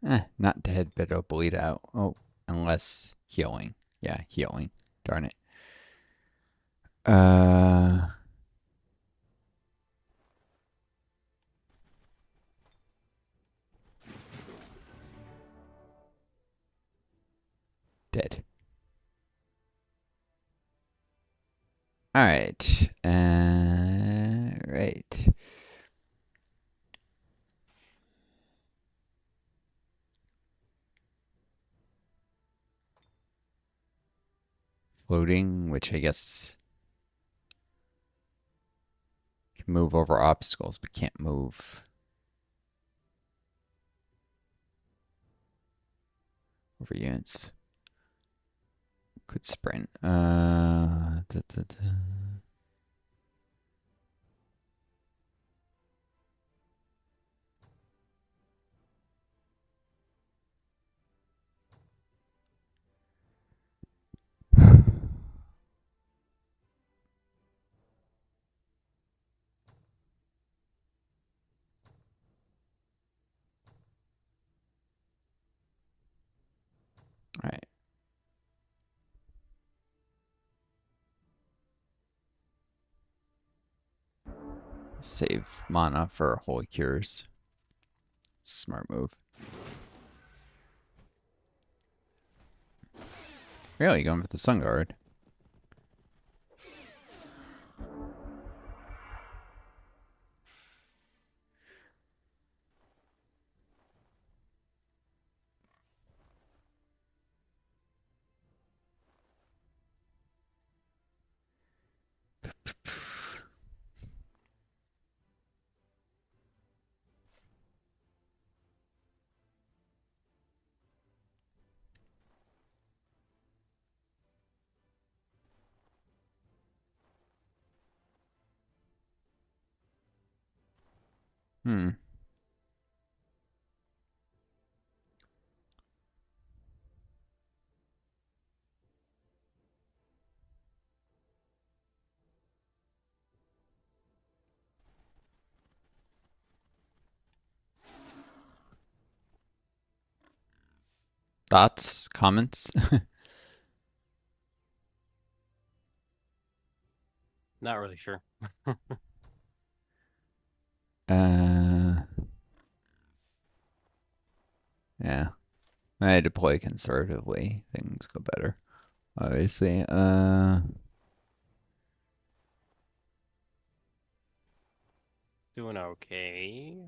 Not dead, but it'll bleed out. Oh, unless healing. Yeah, healing. Darn it. Dead. Alright. Right. Floating, which I guess can move over obstacles, but can't move over units. Could sprint. Alright. Save mana for Holy Cures. It's a smart move. Really, going for the Sun Guard. Hmm. Thoughts? Comments? Not really sure. Yeah. I deploy conservatively. Things go better. Obviously. Doing okay.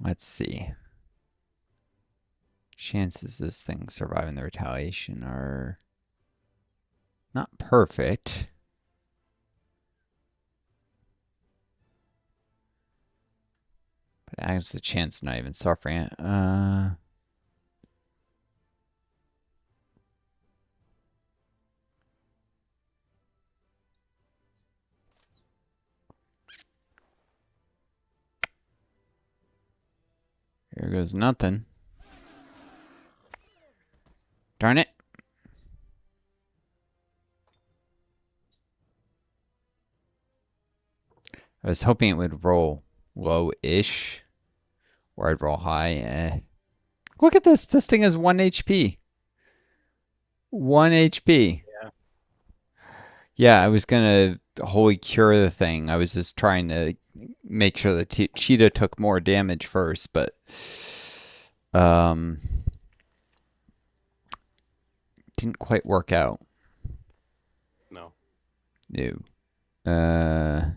Let's see. Chances this thing surviving the retaliation are not perfect. But it has the chance of not even suffering it. Here goes nothing. Darn it. I was hoping it would roll low-ish. Or I'd roll high. Look at this. This thing has 1 HP. 1 HP. Yeah. Yeah, I was going to Holy Cure the thing. I was just trying to make sure the cheetah took more damage first, but didn't quite work out. No. No. Uh,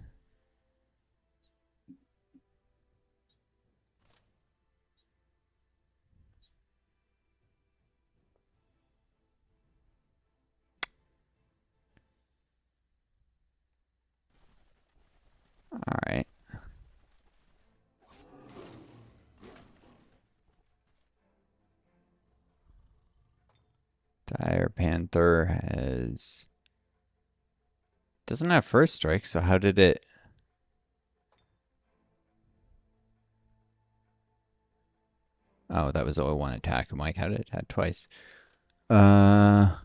all right. Dire Panther has doesn't have first strike, so how did it? Oh, that was only one attack. I'm like, how did it attack twice? Uh,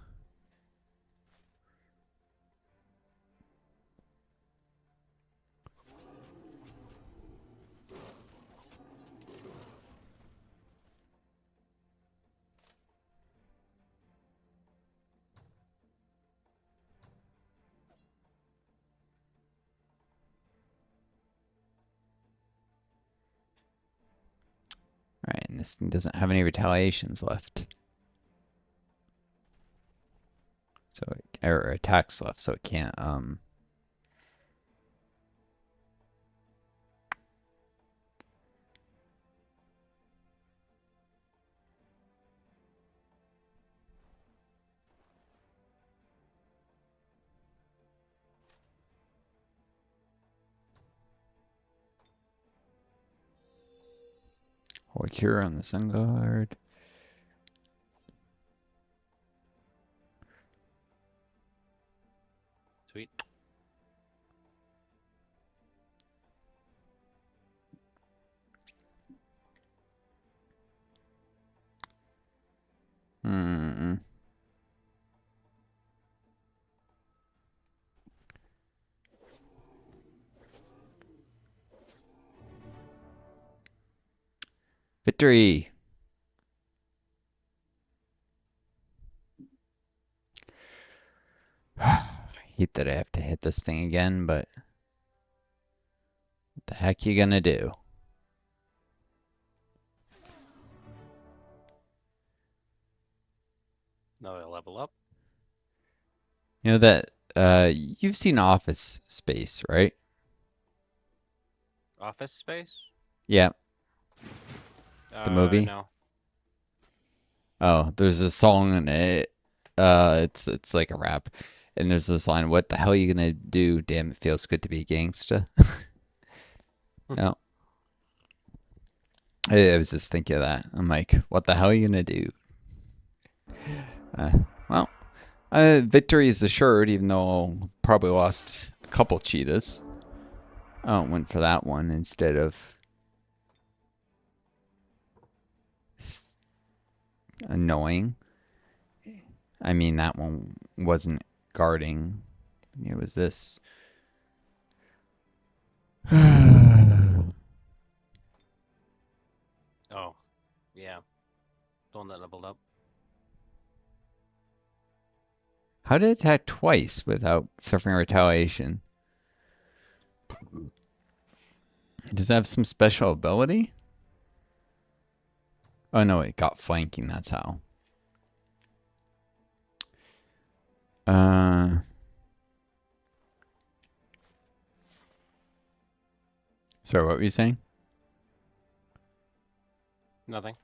Alright, and this thing doesn't have any retaliations left. So, or attacks left, so it can't, or cure on the Sun Guard. Sweet. Hmm. Victory! I hate that I have to hit this thing again, but what the heck you gonna do? Another level up. You know that, you've seen Office Space, right? Office Space? Yeah, the movie. No. Oh, there's a song in it. It's like a rap, and there's this line: "What the hell are you gonna do? Damn, it feels good to be a gangsta." No, I was just thinking of that. I'm like, what the hell are you gonna do? Uh, well, victory is assured, even though I probably lost a couple cheetahs. I went for that one instead of annoying. I mean, that one wasn't guarding. It was this. Oh, yeah. The one that leveled up. How did it attack twice without suffering retaliation? Does it have some special ability? Oh no, it got flanking, that's how. Uh Sorry, what were you saying? Nothing.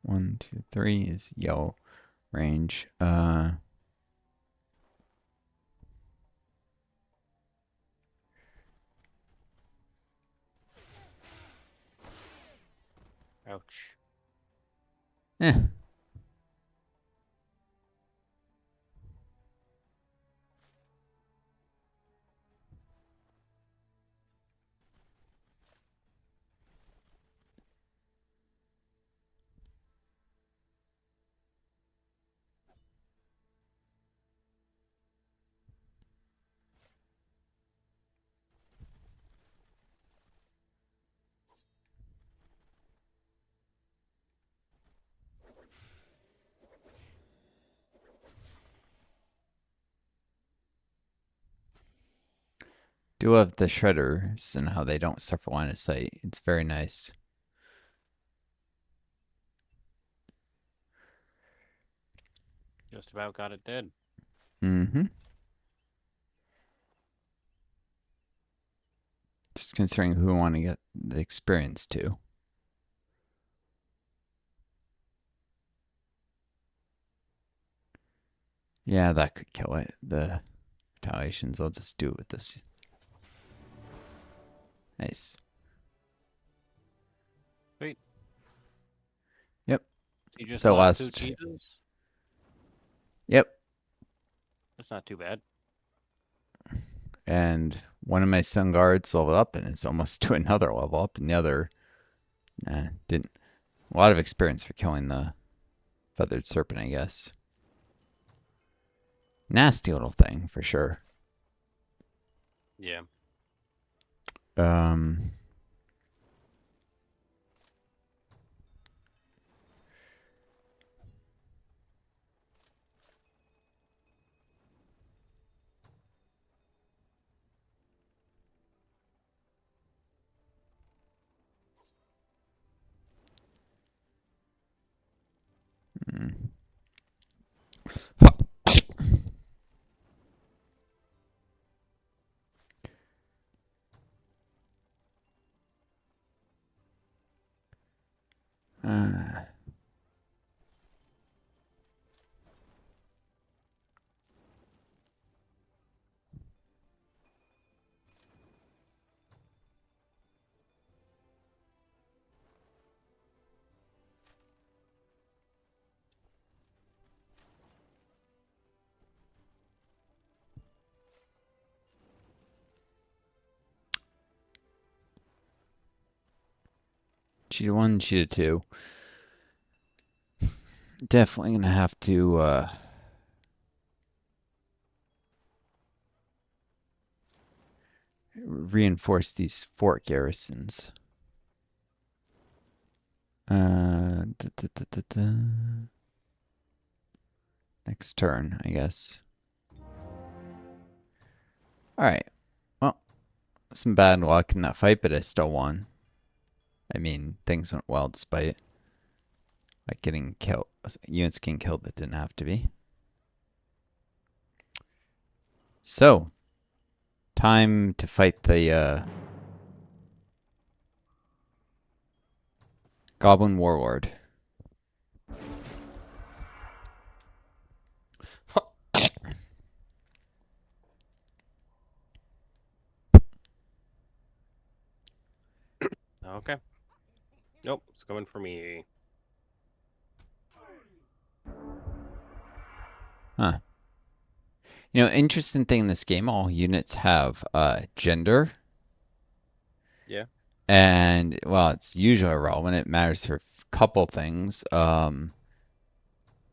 1, 2, 3 is yellow range. Ouch. Eh. Do love the shredders and how they don't suffer line of sight. It's very nice. Just about got it dead. Mm-hmm. Just considering who I want to get the experience to. Yeah, that could kill it. The retaliations. I'll just do it with this. Nice. Sweet. Yep. You just So lost 2 last, cheetahs? yep, That's not too bad. and one of my sun guards leveled up and is almost to another level up, and the other didn't. A lot of experience for killing the feathered serpent, I guess. Nasty little thing for sure. Yeah. Um, hmm. uh, cheetah 1, cheetah 2. Definitely gonna have to reinforce these fort garrisons. Da, da, da, da, da. Next turn, I guess. Alright. Well, some bad luck in that fight, but I still won. I mean, things went well despite like getting killed. Units getting killed that didn't have to be. So, time to fight the Goblin Warlord. Okay. Nope, it's coming for me. Huh. You know, interesting thing in this game, all units have gender. Yeah. And, well, it's usually irrelevant. It matters for a couple things.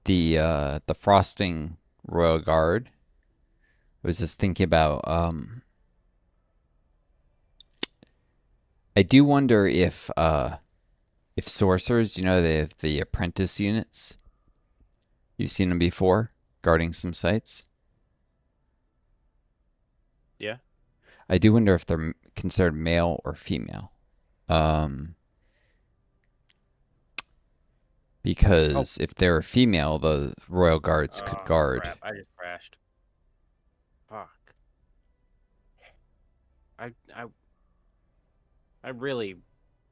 The Frosting Royal Guard. I was just thinking about I do wonder if sorcerers, you know, they have the apprentice units. You've seen them before, guarding some sites. Yeah. I do wonder if they're considered male or female. Um, Oh. because if they're female, the royal guards could Oh, guard. crap. I just crashed. Fuck. I I I really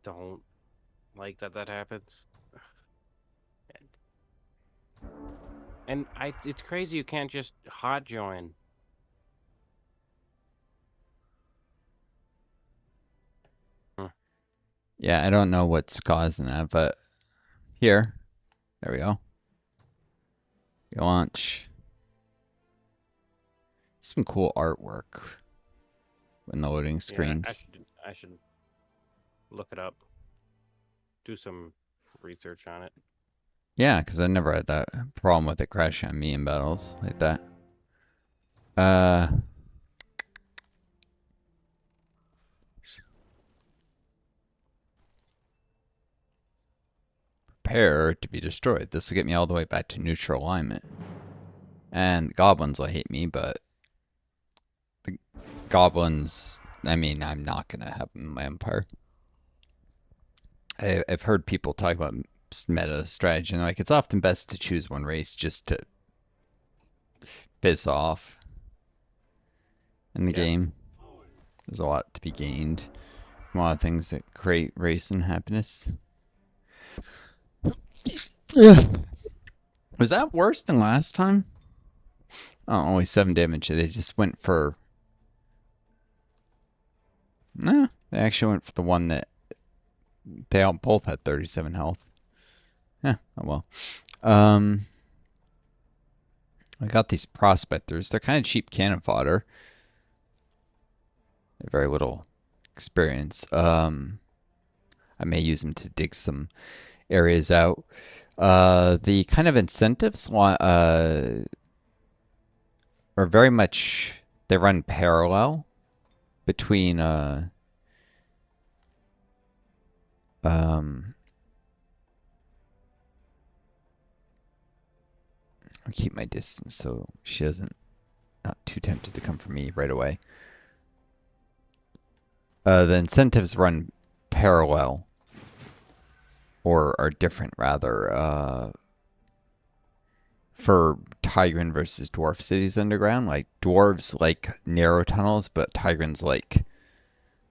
don't like that happens. And it's crazy you can't just hot join. Hmm. Yeah, I don't know what's causing that, but here, there we go. You launch. Some cool artwork in the loading Yeah, screens. I should look it up. Do some research on it. Yeah, because I never had that problem with it crashing on me in battles like that. Uh, Prepare to be destroyed. This will get me all the way back to neutral alignment. And goblins will hate me, but the goblins, I mean, I'm not going to have them in my empire. I've heard people talk about meta strategy, and like it's often best to choose one race just to piss off in the Yeah. game. There's a lot to be gained from a lot of things that create race and happiness. Was that worse than last time? Oh, only 7 damage. They just went for. Nah, they actually went for the one that they all both had 37 health. Yeah, oh well. Um, I got these prospectors. They're kind of cheap cannon fodder. They're very little experience. I may use them to dig some areas out. The kind of incentives are very much they run parallel between um I'll keep my distance so she doesn't not too tempted to come for me right away. The incentives run parallel or are different rather for Tigran versus Dwarf Cities Underground. Like dwarves like narrow tunnels, but Tigrans like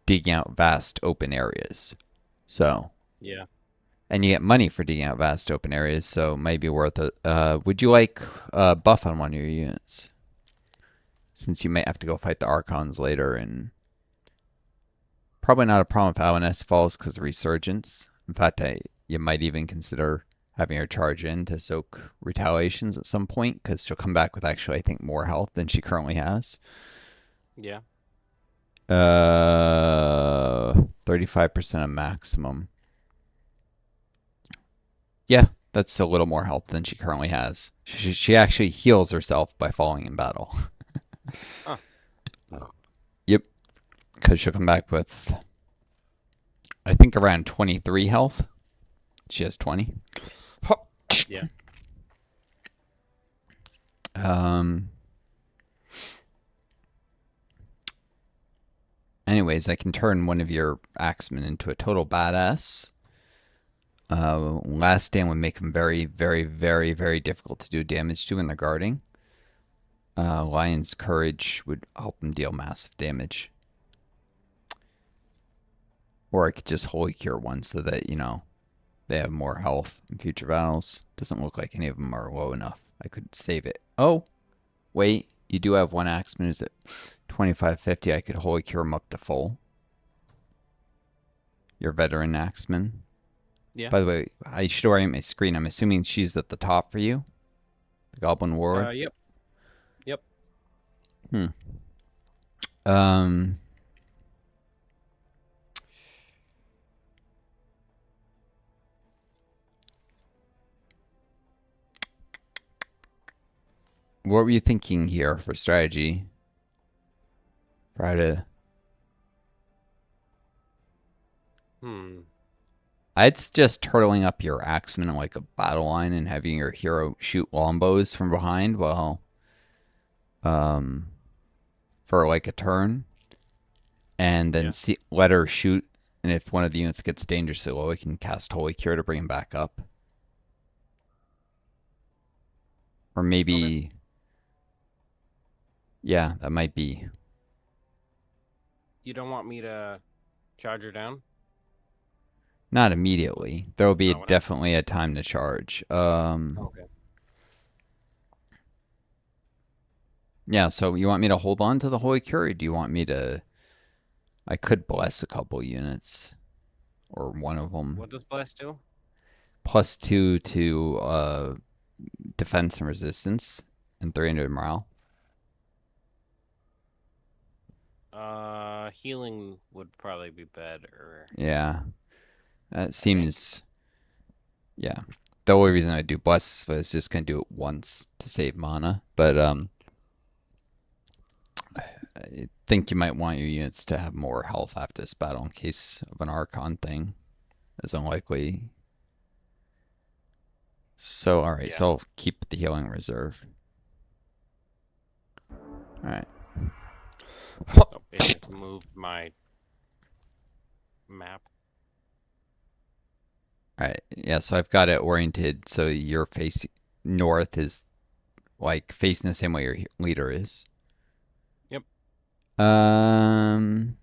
digging out vast open areas. So Yeah. and you get money for digging out vast open areas, so it might be worth it. Would you like buff on one of your units? Since you might have to go fight the Archons later, and probably not a problem if Alaness falls because of Resurgence. In fact, you might even consider having her charge in to soak retaliations at some point, because she'll come back with actually, I think, more health than she currently has. Yeah. 35% of maximum. Yeah, that's a little more health than she currently has. She actually heals herself by falling in battle. Huh. Yep, because she'll come back with, I think, around 23 health. She has 20. Yeah. Um. Anyways, I can turn one of your axemen into a total badass. Last stand would make them very, very, very, very difficult to do damage to when they're guarding. Lion's Courage would help them deal massive damage. Or I could just Holy Cure one so that, they have more health in future battles. Doesn't look like any of them are low enough. I could save it. Oh, wait. You do have one axeman. Is it 2550? I could Holy Cure him up to full. Your veteran axeman. Yeah. By the way, I should orient my screen. I'm assuming she's at the top for you. The Goblin Warlord. Yep. Yep. Hmm. Um. What were you thinking here for strategy? Try to. Hmm. I'd suggest turtling up your axeman in like a battle line and having your hero shoot longbows from behind while um for like a turn, and then Yeah. let her shoot. And if one of the units gets dangerously low, we can cast Holy Cure to bring him back up. Or Okay. maybe, yeah, that might be. You don't want me to charge her down? Not immediately. There will be No, whenever. definitely a time to charge. Okay. Yeah, so you want me to hold on to the Holy Cure, or do you want me to... I could bless a couple units, or one of them. What does bless do? +2 to defense and resistance, and 300 morale. Healing would probably be better. Yeah, that I think. seems... Yeah. The only reason I do bless was just going to do it once to save mana, but I think you might want your units to have more health after this battle in case of an Archon thing. That's unlikely. So, alright, Yeah. so I'll keep the healing reserve. Alright. Oh, it just moved my map. Alright, yeah, so I've got it oriented so your face north is like facing the same way your leader is. Yep. Um,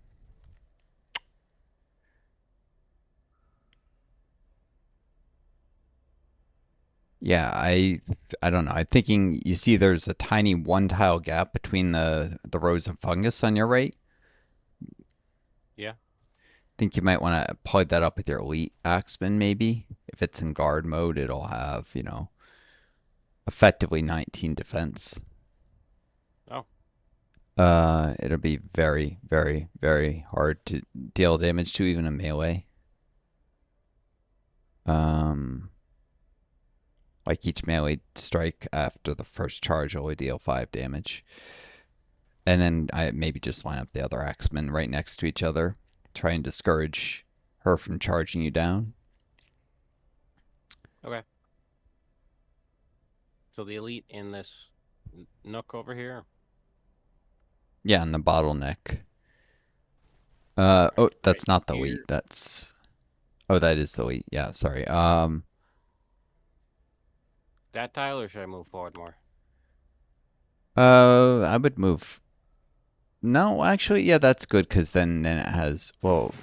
yeah, I don't know. I'm thinking you see there's a tiny one tile gap between the rows of fungus on your right. Yeah. think you might want to plug that up with your elite axeman, maybe. If it's in guard mode, it'll have, effectively 19 defense. Oh, It'll be very, very, very hard to deal damage to, even a melee. Um, like each melee strike after the first charge will deal 5 damage. And then I maybe just line up the other axemen right next to each other, try and discourage her from charging you down. okay. So the elite in this nook over here. Yeah, and the bottleneck. All Oh, right, right that's not the elite. here. That's that is the elite. Yeah, sorry. That tile, or should I move forward more? I would move. No, actually, yeah, that's good because then it has. Well,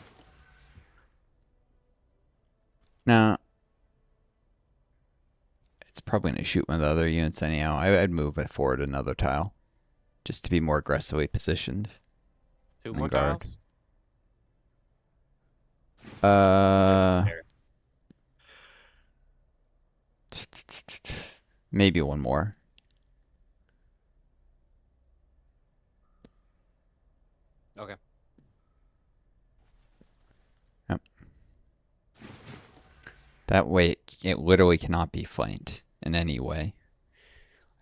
now it's probably gonna shoot one of the other units anyhow. I'd move it forward another tile just to be more aggressively positioned Two on more guard. tiles? Uh, There. maybe one more. Okay. Yep. That way, it literally cannot be flanked in any way.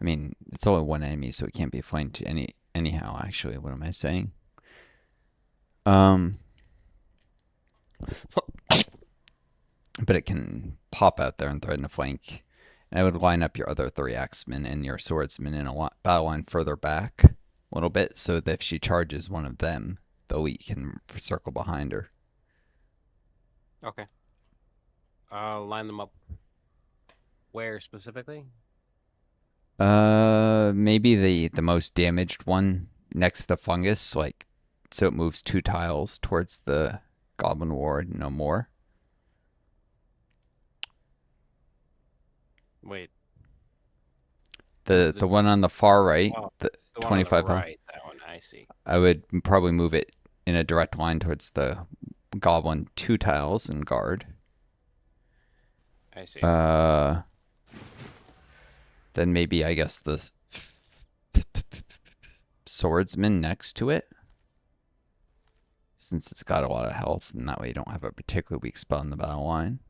I mean, it's only one enemy, so it can't be flanked anyhow. Actually, what am I saying? Um, but it can pop out there and threaten a flank. And I would line up your other 3 axemen and your swordsmen in a battle line further back a little bit, so that if she charges one of them, the elite can circle behind her. Okay. I'll line them up. Where specifically? Maybe the most damaged one next to the fungus, like so it moves 2 tiles towards the goblin ward, no more. Wait. The Move the the one on the far right, oh, the the one on the 25 health, right. That one. I see. I would probably move it in a direct line towards the goblin 2 tiles and guard. I see. Uh, then maybe I guess the swordsman next to it, since it's got a lot of health, and that way you don't have a particularly weak spell in the battle line.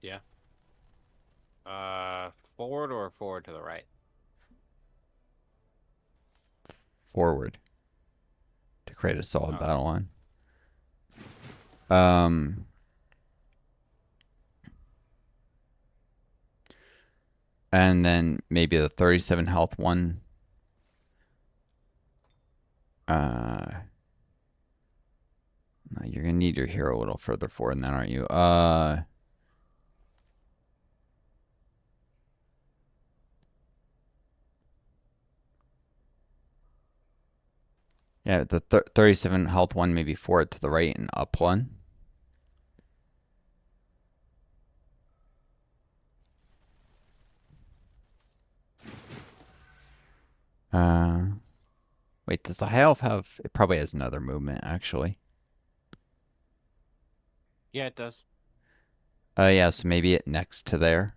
Yeah. Forward or forward to the right? Forward to create a solid Okay. battle line. Um, and then maybe the 37 health one. No, you're gonna need your hero a little further forward than that, aren't you? Yeah, the 37 health one maybe forward to the right and up one. Uh, wait, does the high elf have? It probably has another movement actually. Yeah, it does. Yeah, so maybe it next to there.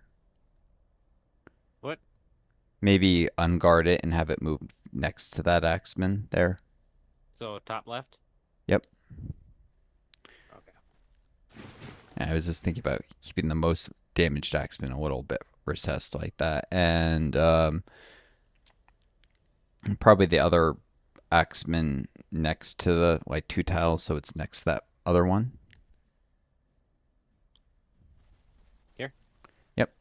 What? Maybe unguard it and have it move next to that axeman there. So top left? Yep. Okay. I was just thinking about keeping the most damaged axeman a little bit recessed like that, and probably the other axeman next to the like 2 tiles, so it's next to that other one. Here? Yep.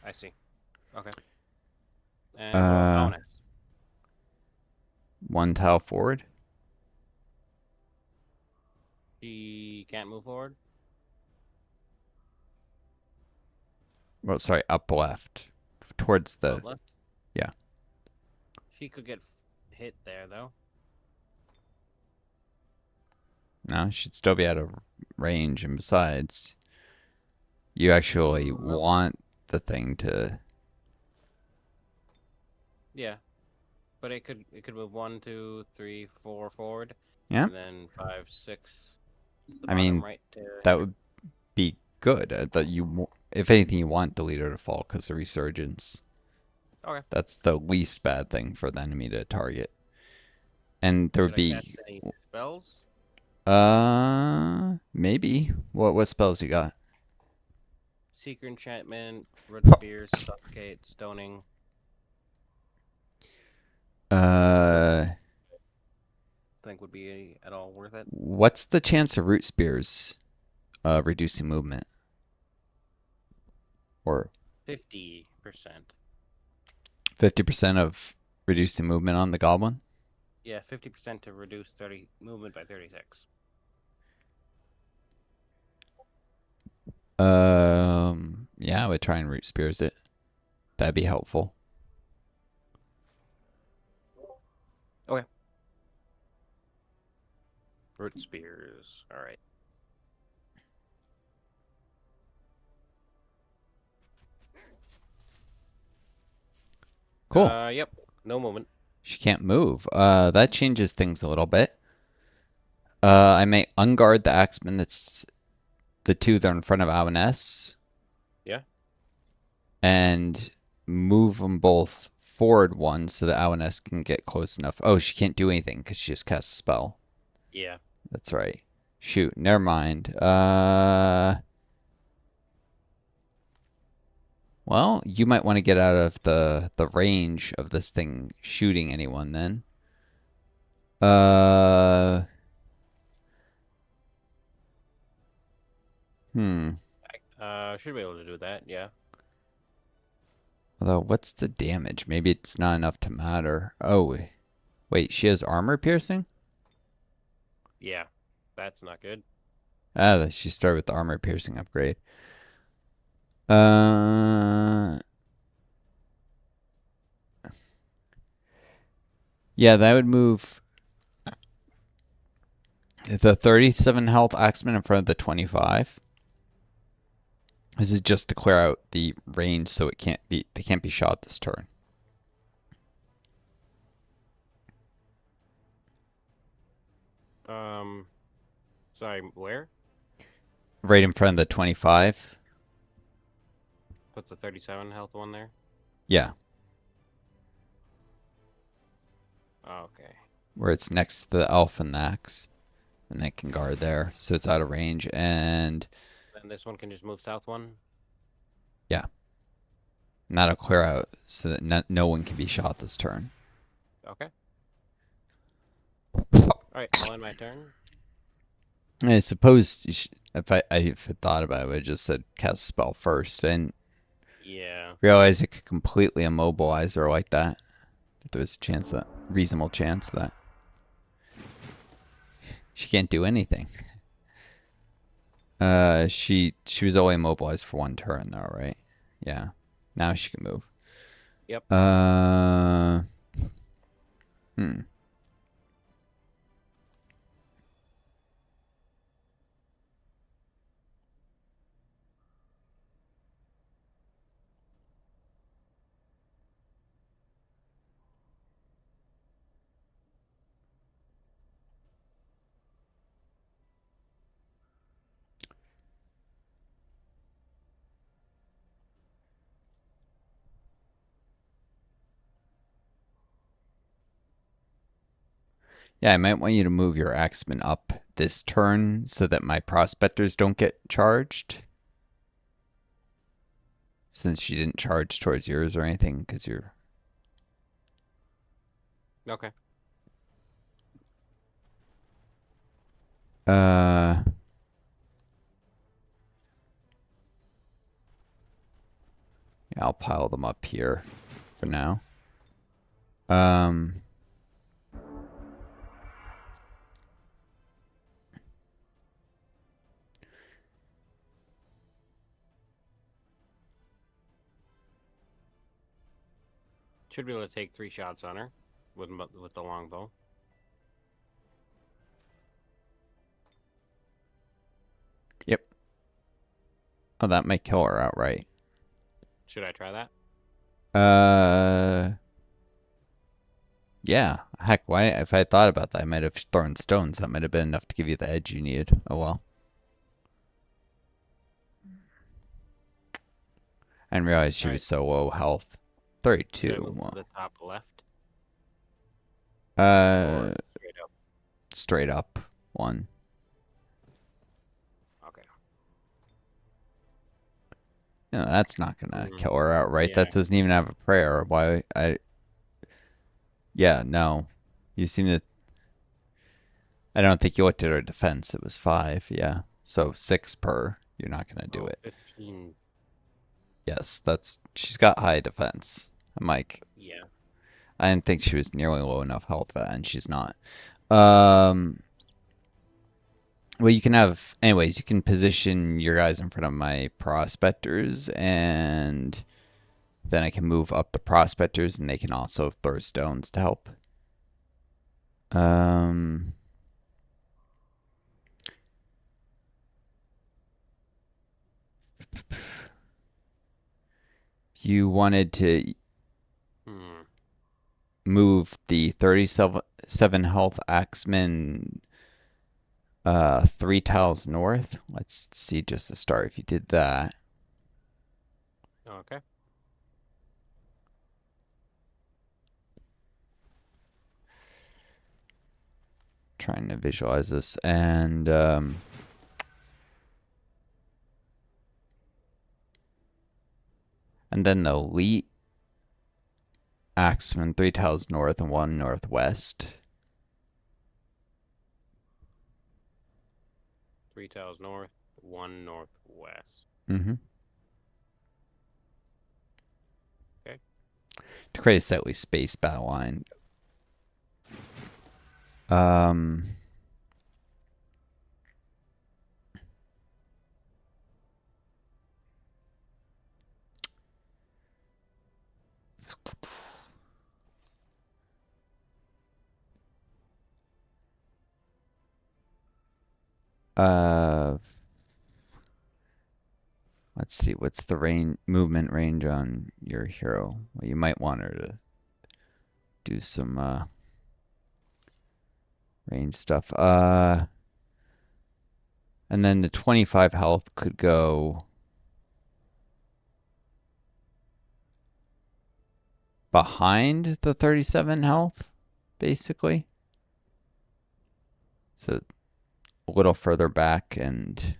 I see. Okay. And what about Uh, bonus? 1 tile forward. He can't move forward? Well, sorry, up left, towards Up the left? yeah. She could get hit there, though. No, should still be out of range, and besides, you actually Nope. want the thing to. Yeah. But it could move 1, 2, 3, 4 forward. Yeah. And then 5, 6, the I bottom mean, right to that here. would be good. That if anything, you want the leader to fall because the resurgence. Okay. That's the least bad thing for the enemy to target. And there would Should I be, cast any spells? maybe. What spells you got? Seeker enchantment, root spears, suffocate, stoning. Uh, Think would be at all worth it. what's the chance of root spears reducing movement? Or 50%. 50% of reducing movement on the goblin? Yeah, 50% to reduce 30 movement by 36. Yeah, I would try and root spears it. That'd be helpful. Okay. Root spears. All right. Cool. Yep. No movement. She can't move. That changes things a little bit. I may unguard the axeman that's the two that are in front of Alaness Yeah. and move them both forward one so that Alaness can get close enough. Oh, she can't do anything because she just cast a spell. Yeah. That's right. Shoot, never mind. Well, you might want to get out of the range of this thing shooting anyone then. Uh, hmm. Should be able to do that. Yeah. Although, what's the damage? Maybe it's not enough to matter. Oh, wait, she has armor piercing? Yeah. That's not good. Ah, she started with the armor piercing upgrade. Uh, yeah, that would move the 37 health axeman in front of the 25. This is just to clear out the range so they can't be shot this turn. Um, sorry, where? Right in front of the 25. Put the 37 health one there. Yeah, Okay. where it's next to the elf and the axe. And they can guard there, so it's out of range. And Then this one can just move south one. yeah, and that'll clear out so that no one can be shot this turn. Okay. All right. I'll end my turn. I suppose if I had thought about it, I would have just said cast spell first and Yeah. realize it could completely immobilize her like that. If there's a chance that reasonable chance that she can't do anything. She was only immobilized for one turn though, right? Yeah. Now she can move. Yep. Hmm. Yeah, I might want you to move your axeman up this turn so that my prospectors don't get charged. Since she didn't charge towards yours or anything, because you're. Okay. Uh. Yeah, I'll pile them up here for now. Um. Should be able to take 3 shots on her with the longbow. Yep. Oh, that might kill her outright. Should I try that? Uh. Yeah. Heck, why? If I had thought about that, I might have thrown stones. That might have been enough to give you the edge you needed. Oh well. I didn't realize she All was right. so low health. Should I move 32. to the top left Uh, or straight up? straight up one. Okay. No, that's not gonna Mm, kill her outright. yeah. That doesn't even have a prayer. Why? Yeah, no. You seem to. I don't think you looked at her defense. It was 5. Yeah. So 6 per. You're not gonna do Oh, it. 15. Yes, that's. She's got high defense. I'm like, Yeah. I didn't think she was nearly low enough health, and she's not. Um. Well, you can have. Anyways, you can position your guys in front of my prospectors, and then I can move up the prospectors, and they can also throw stones to help. Um. You wanted to Hmm. move the 37 health axeman 3 tiles north. Let's see just to start if you did that. Okay. Trying to visualize this. And then the elite axeman 3 tiles north and 1 northwest. 3 tiles north, 1 northwest. Mm-hmm. Okay. To create a slightly spaced battle line. Um, uh, let's see. What's the movement range on your hero? Well, you might want her to do some range stuff. And then the 25 health could go behind the 37 health, basically. So a little further back, and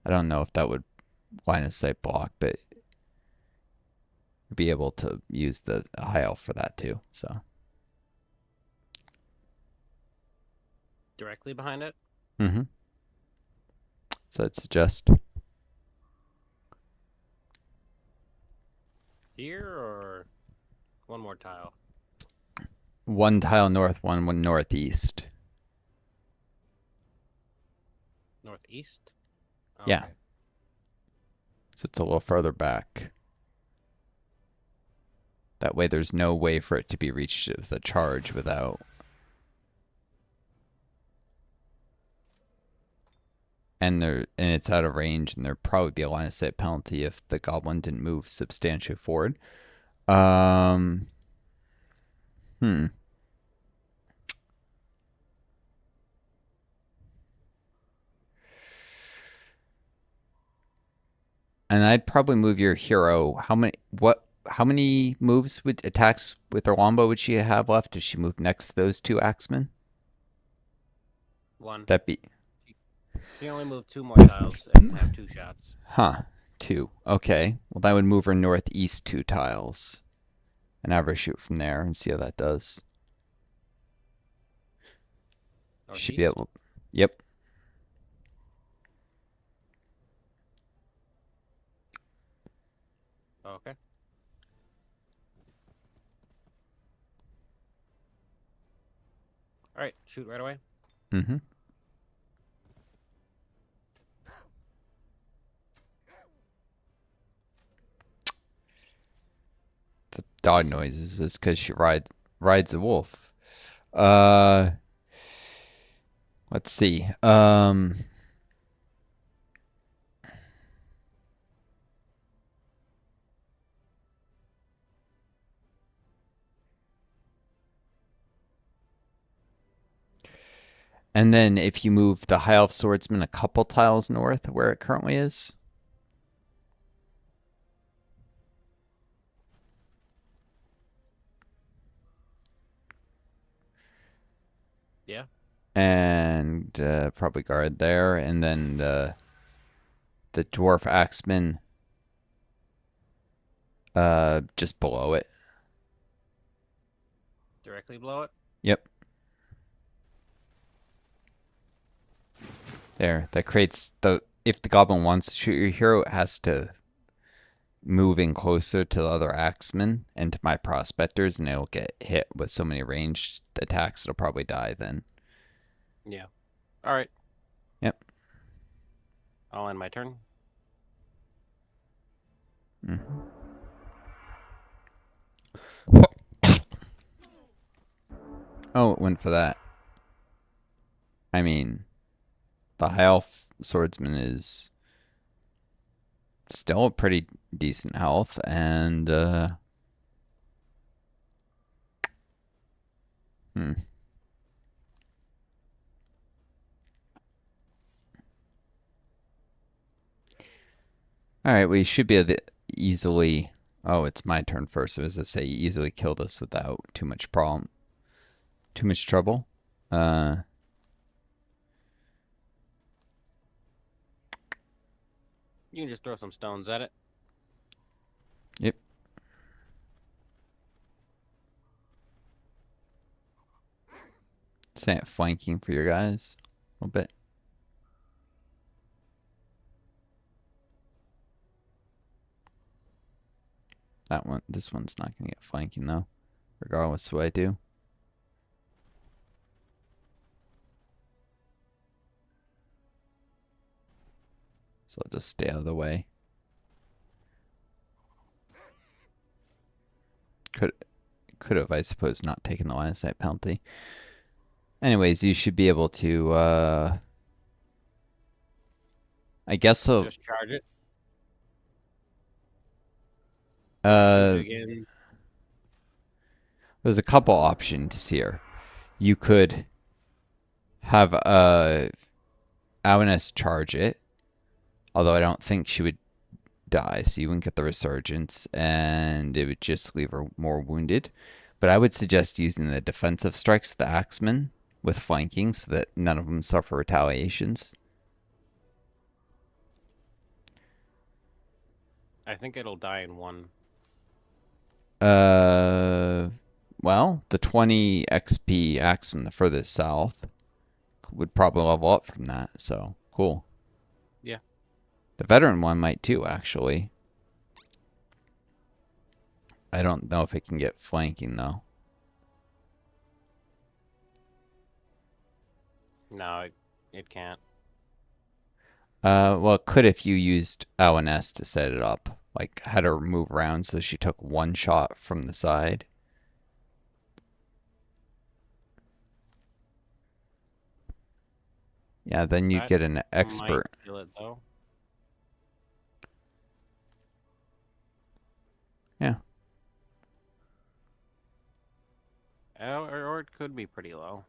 I don't know if that would line of sight block, but be able to use the high elf for that too. So, Directly behind it? mm-hmm. So I'd suggest Here or one more tile? 1 tile north, one northeast. Northeast? Yeah, Okay. so it's a little further back. That way, there's no way for it to be reached with a charge without. And it's out of range, and there'd probably be a line of sight penalty if the goblin didn't move substantially forward. Um, hmm. And I'd probably move your hero. How many moves would attacks with her longbow would she have left if she moved next to those 2 axemen? 1. That be She only moved 2 more tiles and can have 2 shots. huh, 2. Okay. Well, that would move her northeast 2 tiles. And have her shoot from there and see how that does. Should be Northeast? able. Yep. Okay. All right. Shoot right away. Mm-hmm. The dog Decent. noises is because she rides a wolf. Uh, let's see. And then if you move the High Elf Swordsman a couple tiles north where it currently is, Yeah. and probably guard there, and then the Dwarf Axeman just below it. Directly below it. Yep. There. That creates the if the goblin wants to shoot your hero, it has to move in closer to the other axemen and to my prospectors, and it'll get hit with so many ranged attacks it'll probably die then. Yeah. All right. Yep. I'll end my turn. Mm-hmm. Oh, it went for that. I mean, the High Elf Swordsman is still pretty decent health, and hmm. All right, we should be able to easily. Oh, it's my turn first. So as I say, easily kill this without too much problem, too much trouble. Uh, You can just throw some stones at it. yep. Say it flanking for your guys a little bit. That one, this one's not gonna get flanking though, regardless of what I do. So I'll just stay out of the way. Could have, I suppose, not taken the line of sight penalty. Anyways, you should be able to. I guess so. Just charge it. Shoot it Uh, again. there's a couple options here. You could have Awanes charge it, although I don't think she would die, so you wouldn't get the resurgence, and it would just leave her more wounded. But I would suggest using the defensive strikes, the Axemen, with flanking, so that none of them suffer retaliations. I think it'll die in one. Uh, well, the 20 XP Axemen the furthest south would probably level up from that, so cool. Yeah. The veteran one might too, actually. I don't know if it can get flanking though. No, it can't. Well, it could if you used LNS to set it up. Like, had her move around so she took one shot from the side. Yeah, then you'd That get an might expert. kill it though. Yeah. Or it could be pretty low.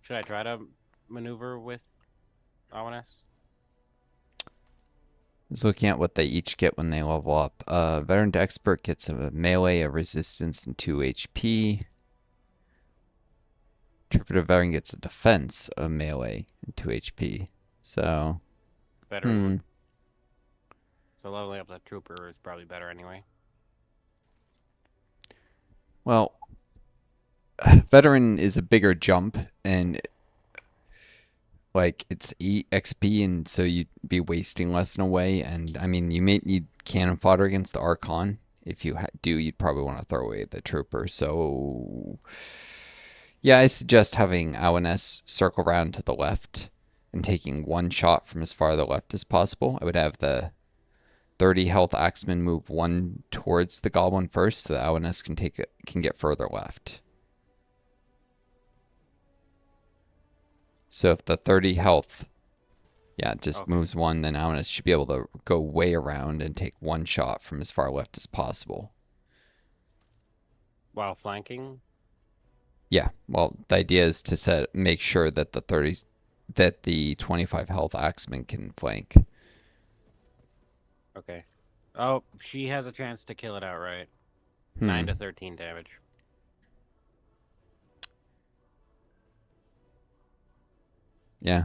Should I try to maneuver with Ominous? Just looking at what they each get when they level up. Veteran to expert gets a melee, a resistance, and 2 HP. Trooper to veteran gets a defense, a melee, and 2 HP. So, Veteran would. So leveling up the trooper is probably better anyway. well, veteran is a bigger jump, and like it's XP, and so you'd be wasting less in a way. And I mean, you may need cannon fodder against the Archon. If you do, you'd probably want to throw away the trooper. So, yeah, I suggest having Awanes circle around to the left and taking one shot from as far to the left as possible. I would have the 30 health Axeman move one towards the Goblin first, so that Awanes can get further left. So if the 30 health, yeah, just Okay. moves one, then Awanes should be able to go way around and take one shot from as far left as possible. While flanking? Yeah, well, the idea is to make sure that the 30 that the 25 health axeman can flank. Okay. Oh, she has a chance to kill it outright. 9 to 13 damage. Yeah.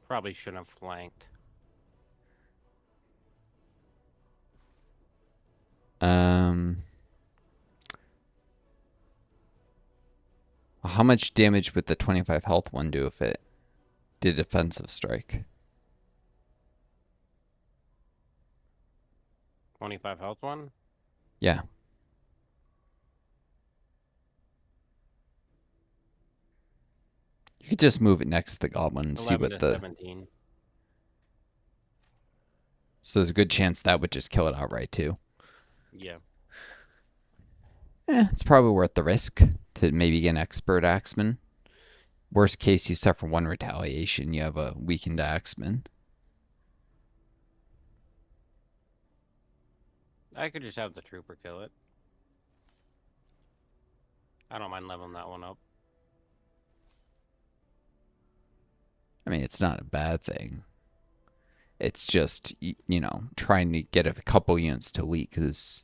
Probably shouldn't have flanked. How much damage would the 25 health one do if it did defensive strike? 25 health one? Yeah. You could just move it next to the goblin and see 11 what to the... 17. So there's a good chance that would just kill it outright too. Yeah. It's probably worth the risk to maybe get an expert axeman. Worst case, you suffer one retaliation. You have a weakened axeman. I could just have the trooper kill it. I don't mind leveling that one up. I mean, it's not a bad thing. It's just, trying to get a couple units to elite because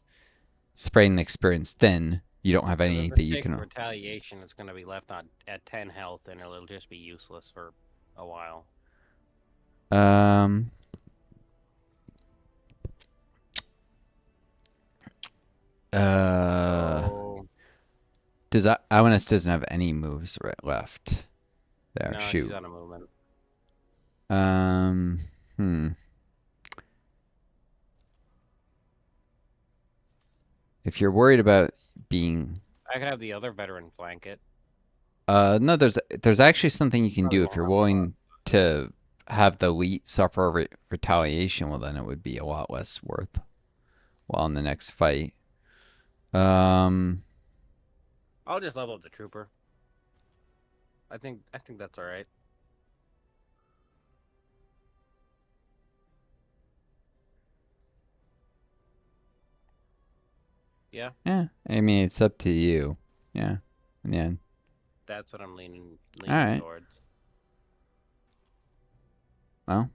spreading the experience thin, you don't have any If that it you takes can... retaliation, it's going to be left on at 10 health, and it'll just be useless for a while. Um... So... Does Ionis doesn't have any moves left? There, No, shoot. she's on a movement. Hmm. If you're worried about being... I could have the other veteran flank it. No, there's actually something you can Probably do if won't you're have a lot. willing to have the elite suffer retaliation. Well, then it would be a lot less worth while in the next fight. Um, I'll just level up the trooper. I think that's all right. Yeah, yeah, I mean it's up to you. Yeah, in the end. that's what I'm leaning All right. towards. Well,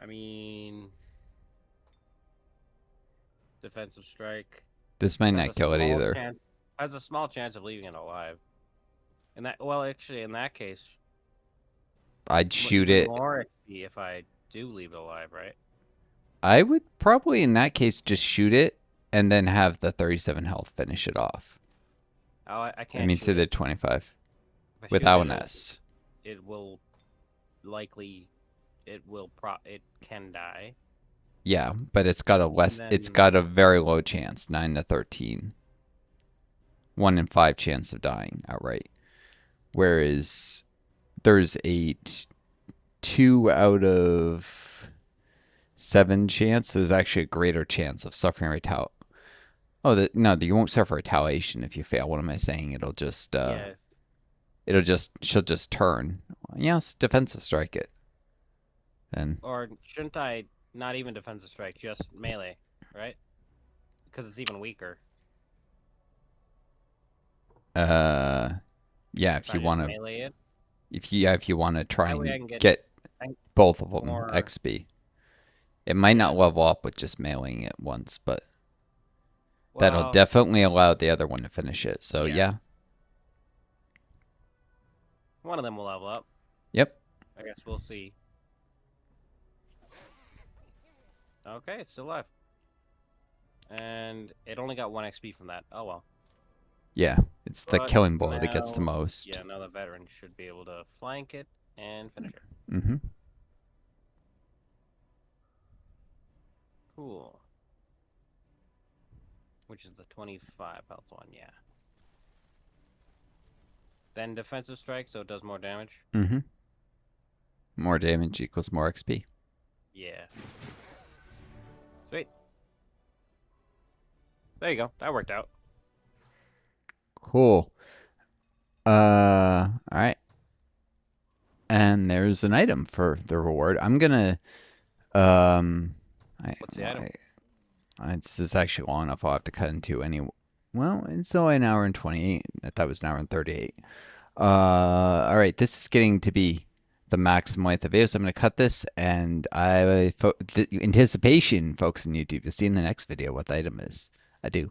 I mean, defensive strike this might has not a kill it small either. chance. Has a small chance of leaving it alive. In that, well, actually, in that case, I'd shoot even it. more XP if I do leave it alive, right? I would probably in that case just shoot it and then have the 37 health finish it off. Oh, I I can't mean, shoot say the it. 25 If I shoot without it, an S. it will likely, it can die. Yeah, but it's got a less. And It's then, got a very low chance, 9 to 13. 1 in 5 chance of dying outright. Whereas there's a 2 out of 7 chance. There's actually a greater chance of suffering retaliation. Oh, no, you won't suffer retaliation if you fail. What am I saying? It'll just, yeah. she'll just turn. Yes, defensive strike it. Then, Or shouldn't I not even defensive strike, just melee, right? Because it's even weaker. yeah, If if I you just want to, melee it, if you want to try that way I and can get get both of them more. XP. It might Yeah. not level up with just mailing it once, but that'll Well, definitely allow the other one to finish it. So yeah. yeah. One of them will level up. Yep. I guess we'll see. Okay, it's still alive. And it only got 1 XP from that. Oh well. Yeah. It's the But killing blow that gets the now, most. yeah, now the veteran should be able to flank it and finish it. Mm-hmm. Cool. Which is the 25 health one, yeah. Then defensive strike, so it does more damage. Mm-hmm. More damage equals more XP. Yeah. Sweet. There you go. That worked out. Cool. All right. And there's an item for the reward. I'm gonna What's the item? this is actually long enough. I'll have to cut into any Well, it's only an hour and 28. I thought it was an hour and 38. All right, this is getting to be the maximum length of video, so I'm going to cut this, and the anticipation, folks on YouTube, you'll see in the next video what the item is. I do.